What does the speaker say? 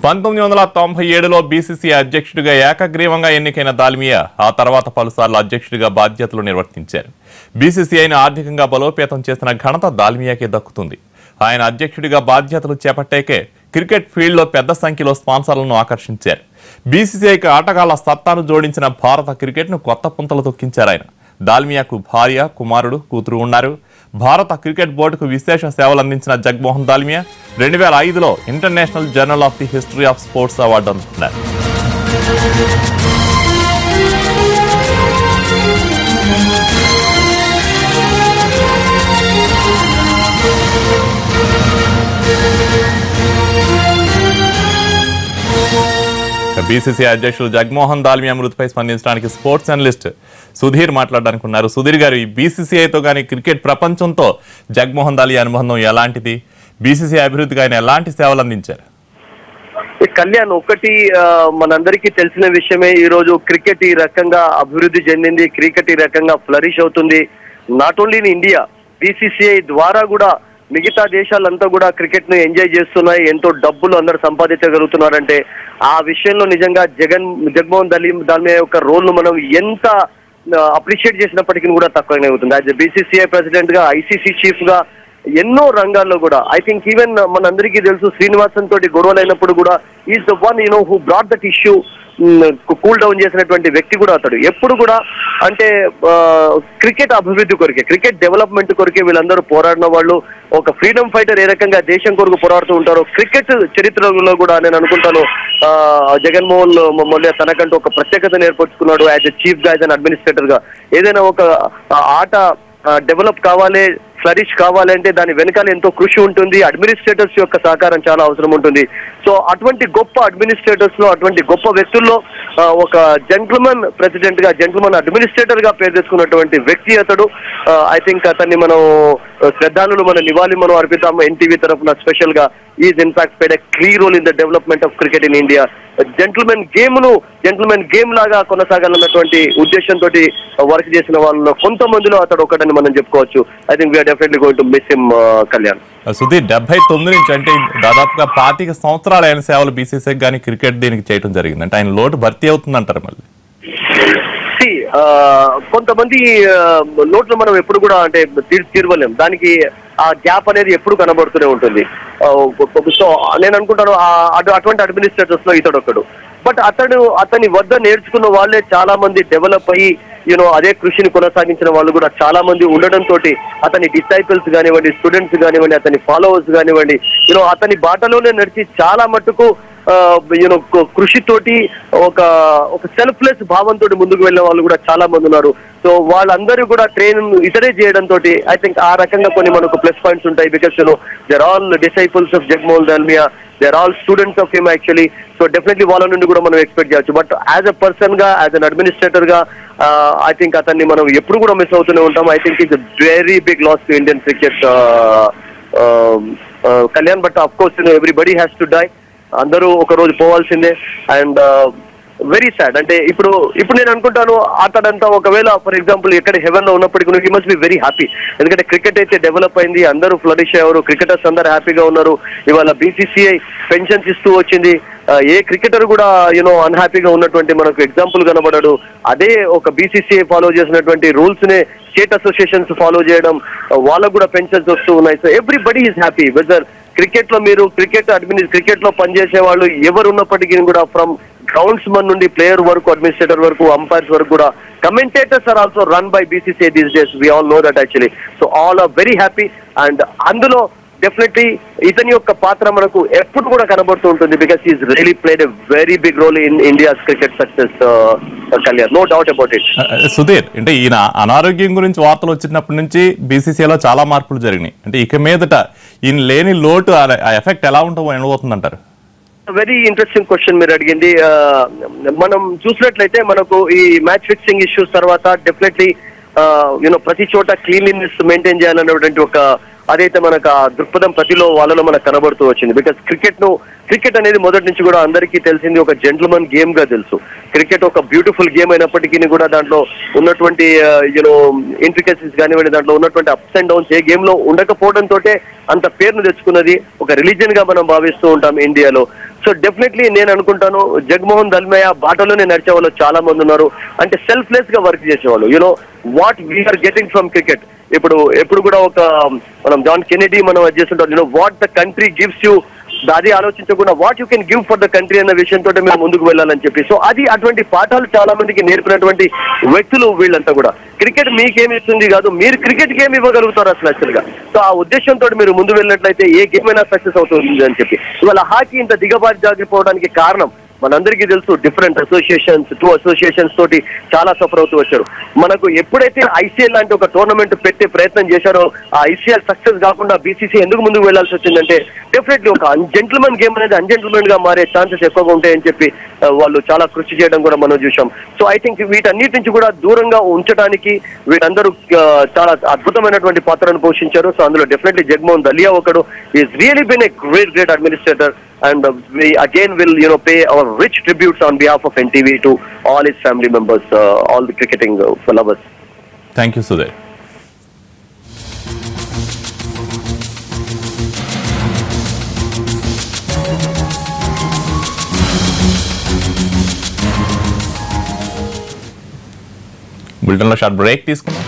1997లో BCCI అధ్యక్షుడిగా ఏకగ్రీవంగా ఎన్నికైన దాల్మియా ఆ తర్వాత పలుసార్లు అధ్యక్షుడిగా బాధ్యతలు నిర్వర్తించారు. బీసీసీఐని ఆర్థికంగా బలోపేతం చేసిన ఘనత దాల్మియాకే దక్కుతుంది. ఆయన అధ్యక్షుడిగా బాధ్యతలు చేపట్టాకే క్రికెట్ ఫీల్డ్లో పెద్ద సంఖ్యలో స్పాన్సర్లను ఆకర్షించారు. బీసీసీఐకి ఆటగాళ్ల సత్తాను జోడించిన భారత క్రికెట్ను కొత్త పుంతలు తొక్కించారు ఆయన. దాల్మియాకు భార్య, కుమారుడు, కూతురు ఉన్నారు. భారత క్రికెట్ బోర్డుకు విశేష సేవలు అందించిన జగ్మోహన్ దాల్మియా 2005లో international journal of the history of sports award అందుకున్నారు. బీసీసీఐ అధ్యక్షుడు జగ్మోహన్ దాల్మియా మృతిపై స్పందించడానికి స్పోర్ట్స్ జర్నలిస్ట్ సుధీర్ మాట్లాడడానికి ఉన్నారు. సుధీర్ గారు, ఈ బీసీసీఐతో కానీ క్రికెట్ ప్రపంచంతో జగ్మోహన్ దాల్మియా అనుబంధం ఎలాంటిది? బీసీసీఐ అభివృద్ధికి ఆయన ఎలాంటి సేవలు అందించారు? కళ్యాణ్, ఒకటి మనందరికీ తెలిసిన విషయమే, ఈ రోజు క్రికెట్ ఈ రకంగా అభివృద్ధి చెందింది, క్రికెట్ ఈ రకంగా ఫ్లరిష్ అవుతుంది. Not only in India, BCCI ద్వారా కూడా మిగతా దేశాలంతా కూడా క్రికెట్ ను ఎంజాయ్ చేస్తున్నాయి. ఎంతో డబ్బులు అందరూ సంపాదించగలుగుతున్నారంటే ఆ విషయంలో నిజంగా జగ్మోహన్ దాల్మియా యొక్క రోల్ ను మనం ఎంత అప్రిషియేట్ చేసినప్పటికీ కూడా తక్కువనే అవుతుంది. యాజ్ బీసీసీఐ ప్రెసిడెంట్ గా, ఐసీసీ చీఫ్ గా ఎన్నో రంగాల్లో కూడా ఐ థింక్ ఈవెన్ మనందరికీ తెలుసు, శ్రీనివాసన్ తోటి గొడవలు అయినప్పుడు కూడా is the one who brought that issue cool down చేసినటువంటి వ్యక్తి కూడా అతడు. ఎప్పుడు కూడా అంటే క్రికెట్ అభివృద్ధి కొరకే, క్రికెట్ డెవలప్మెంట్ కొరకే వీళ్ళందరూ పోరాడిన వాళ్ళు. ఒక ఫ్రీడమ్ ఫైటర్ ఏ రకంగా దేశం కొరకు పోరాడుతూ ఉంటారో, క్రికెట్ చరిత్రలో కూడా నేను అనుకుంటాను జగన్మోహన్ మళ్ళీ తనకంటూ ఒక ప్రత్యేకతను ఏర్పరచుకున్నాడు. యాజ్ ఎ చీఫ్ గా, యాజ్ అన్ అడ్మినిస్ట్రేటర్ గా. ఏదైనా ఒక ఆట డెవలప్ కావాలి, ఫ్లరిష్ కావాలంటే దాని వెనకాల ఎంతో కృషి ఉంటుంది. అడ్మినిస్ట్రేటర్స్ యొక్క సహకారం చాలా అవసరం ఉంటుంది. సో అటువంటి గొప్ప అడ్మినిస్ట్రేటర్స్ లో, అటువంటి గొప్ప వ్యక్తుల్లో ఒక జెంట్ల్మన్ ప్రెసిడెంట్ గా, జెంట్ల్మన్ అడ్మినిస్ట్రేటర్ గా పేరు తెచ్చుకున్నటువంటి వ్యక్తి అతడు. ఐ థింక్ అతన్ని మనం శ్రద్ధాంజలు, మన నివాళి మనం అర్పిద్దాము ఎన్టీవీ తరఫున స్పెషల్ గా. Is in fact played a key role in the development of cricket in India. Gentlemen game లాగా కొనసాగాలన్నటువంటి ఉద్దేశంతో వర్క్ చేసిన వాళ్ళలో కొంతమందిలో అతడు ఒకటని మనం చెప్పుకోవచ్చు. I think we are definitely going to miss him Kalyan. Sudheer, 79 నుంచి అంటే దాదాపుగా 25 సంవత్సరాలు ఆయన సేవలు బీసీసీఐ కానీ క్రికెట్ దీనికి చేయడం జరిగింది. అంటే ఆయన లోటు భర్తీ అవుతుందంటారు మళ్ళీ? కొంతమంది లోట్లు మనం ఎప్పుడు కూడా అంటే తీర్వలేం. దానికి ఆ గ్యాప్ అనేది ఎప్పుడు కనబడుతూనే ఉంటుంది. సో నేను అనుకుంటాను అటువంటి అడ్మినిస్ట్రేటర్స్ లో ఇతడు ఒకడు. బట్ అతని వద్ద నేర్చుకున్న వాళ్ళే చాలా మంది డెవలప్ అయ్యి అదే కృషిని కొనసాగించిన వాళ్ళు కూడా చాలా మంది ఉండడంతో అతని డిసైపుల్స్ కానివ్వండి, స్టూడెంట్స్ కానివ్వండి, అతని ఫాలోవర్స్ కానివ్వండి, అతని బాటలోనే నడిచి చాలా మట్టుకు కృషితోటి ఒక సెల్ఫ్లెస్ భావంతో ముందుకు వెళ్ళిన వాళ్ళు కూడా చాలా మంది ఉన్నారు. సో వాళ్ళందరూ కూడా ట్రైన్ ఇతరే చేయడంతో ఐ థింక్ ఆ రకంగా కొన్ని మనకు ప్లస్ పాయింట్స్ ఉంటాయి. Because they're all disciples of Jagmohan Dalmiya, they're all students of him actually. So definitely వాళ్ళ నుండి కూడా మనం ఎక్స్పెక్ట్ చేయొచ్చు. బట్ యాజ్ అ పర్సన్ గా, యాజ్ అన్ అడ్మినిస్ట్రేటర్ గా ఐ థింక్ అతన్ని మనం ఎప్పుడు కూడా మిస్ అవుతూనే ఉంటాం. I think it's very big loss to Indian cricket Kalyan. But of course everybody has to die. అందరూ ఒక రోజు పోవాల్సిందే. And very sad. అంటే ఇప్పుడు నేను అనుకుంటాను అతడంతా ఒకవేళ ఫర్ ఎగ్జాంపుల్ ఎక్కడ హెవెన్ లో ఉన్నప్పటికీ he must be very happy. ఎందుకంటే క్రికెట్ అయితే డెవలప్ అయింది, అందరూ ఫ్లరిష్ అయ్యారు, క్రికెటర్స్ అందరూ హ్యాపీగా ఉన్నారు. ఇవాళ బీసీసీఐ పెన్షన్స్ ఇస్తూ వచ్చింది. ఏ క్రికెటర్ కూడా అన్హ్యాపీగా ఉన్నటువంటి మనకు ఎగ్జాంపుల్ కనబడడు. అదే ఒక బీసీసీఐ ఫాలో చేసినటువంటి రూల్స్ నే స్టేట్ అసోసియేషన్స్ ఫాలో చేయడం, వాళ్ళకు కూడా పెన్షన్స్ వస్తూ ఉన్నాయి. So everybody is happy. Whether cricket లో మీరు క్రికెట్ లో పనిచేసే వాళ్ళు ఎవరు ఉన్నప్పటికీ కూడా, ఫ్రమ్ గ్రౌండ్స్ మన్ నుండి ప్లేయర్ వరకు, అడ్మినిస్ట్రేటర్ వరకు, అంపైర్స్ వరకు కూడా, commentators are also run by BCCI these days. We all know that actually. So all are very happy. And అందులో డెఫినెట్లీ ఇతని యొక్క పాత్ర మనకు ఎప్పుడు కూడా కనబడుతూ ఉంటుంది. Because is really played a very big role in India's cricket success Kalyan, no doubt about it. Sudheer, అంటే ఈయన అనారోగ్యం గురించి వార్తలు వచ్చినప్పటి నుంచి బీసీసీఐలో చాలా మార్పులు జరిగినాయి. అంటే ఇక మీదట ఈయన లేని లోటు ఆ ఎఫెక్ట్ ఎలా ఉండబోతుందంటారు? వెరీ ఇంట్రెస్టింగ్ క్వశ్చన్ మీరు అడిగింది. మనం చూసినట్లయితే మనకు ఈ మ్యాచ్ ఫిక్సింగ్ ఇష్యూస్ తర్వాత డెఫినెట్లీ ప్రతి చోట క్లీన్లీనెస్ మెయింటైన్ చేయాలనేటువంటి ఒక అదైతే మనకు ఆ దృక్పథం ప్రతిలో వాళ్ళలో మనకు కనబడుతూ వచ్చింది. బికాస్ క్రికెట్ అనేది మొదటి నుంచి కూడా అందరికీ తెలిసింది ఒక జెంట్ల్మన్ గేమ్ గా తెలుసు. క్రికెట్ ఒక బ్యూటిఫుల్ గేమ్ అయినప్పటికీ కూడా దాంట్లో ఉన్నటువంటి ఇంట్రికసీస్ కానివ్వండి, దాంట్లో ఉన్నటువంటి ups and downs A game లో ఉండకపోవడంతో అంత పేరును తెచ్చుకున్నది. ఒక రిలీజియన్ గా మనం భావిస్తూ ఉంటాం ఇండియాలో. సో డెఫినెట్లీ నేను అనుకుంటాను జగన్మోహన్ దల్మయ్య బాటలోనే నడిచే వాళ్ళు చాలా మంది ఉన్నారు. అంటే సెల్ఫ్లెస్ గా వర్క్ చేసేవాళ్ళు. What we are getting from cricket. ఎప్పుడు కూడా ఒక మనం జాన్ కెనెడీ మనం అది చేస్తుంటాం. What the country gives you, అది ఆలోచించకుండా what you can give for the country అన్న విషయంతో మేము ముందుకు వెళ్ళాలని చెప్పి. సో అది అటువంటి పాఠాలు చాలా మందికి నేర్పినటువంటి వ్యక్తులు వీళ్ళంతా కూడా. క్రికెట్ మీకేమి ఇస్తుంది కాదు, మీరు క్రికెట్ గేమ్ ఇవ్వగలుగుతారు అసలు యాక్చువల్ గా. సో ఆ ఉద్దేశంతో మీరు ముందు వెళ్ళినట్లయితే ఏ గేమ్ అయినా సక్సెస్ అవుతుంది అని చెప్పి. ఇవాళ హాకీ ఇంత దిగబాటు జాగిపోవడానికి కారణం మనందరికీ తెలుసు. డిఫరెంట్ అసోసియేషన్స్, 2 అసోసియేషన్స్ తోటి చాలా సఫర్ అవుతూ వచ్చారు. మనకు ఎప్పుడైతే ఐసీఎల్ లాంటి ఒక టోర్నమెంట్ పెట్టే ప్రయత్నం చేశారో ఆ ఐసీఎల్ సక్సెస్ కాకుండా బీసీసీ ఎందుకు ముందుకు వెళ్లాల్సి వచ్చిందంటే డెఫినెట్లీ ఒక జెంటిల్మెన్ గేమ్ అనేది అన్జెంటిల్మెన్ గా మారే ఛాన్సెస్ ఎక్కువగా ఉంటాయని చెప్పి వాళ్ళు చాలా కృషి చేయడం కూడా మనం చూసాం. సో ఐ థింక్ వీటన్నిటి నుంచి కూడా దూరంగా ఉంచడానికి వీళ్ళందరూ చాలా అద్భుతమైనటువంటి పాత్రను పోషించారు. సో అందులో డెఫినెట్లీ జగన్మోహన్ దలియా ఒకడు. Is really been a great administrator. And we again will pay our rich tributes on behalf of NTV to all his family members, all the cricketing lovers. Thank you, Sudhir. బులెటిన్లో short break తీసుకున్నాం.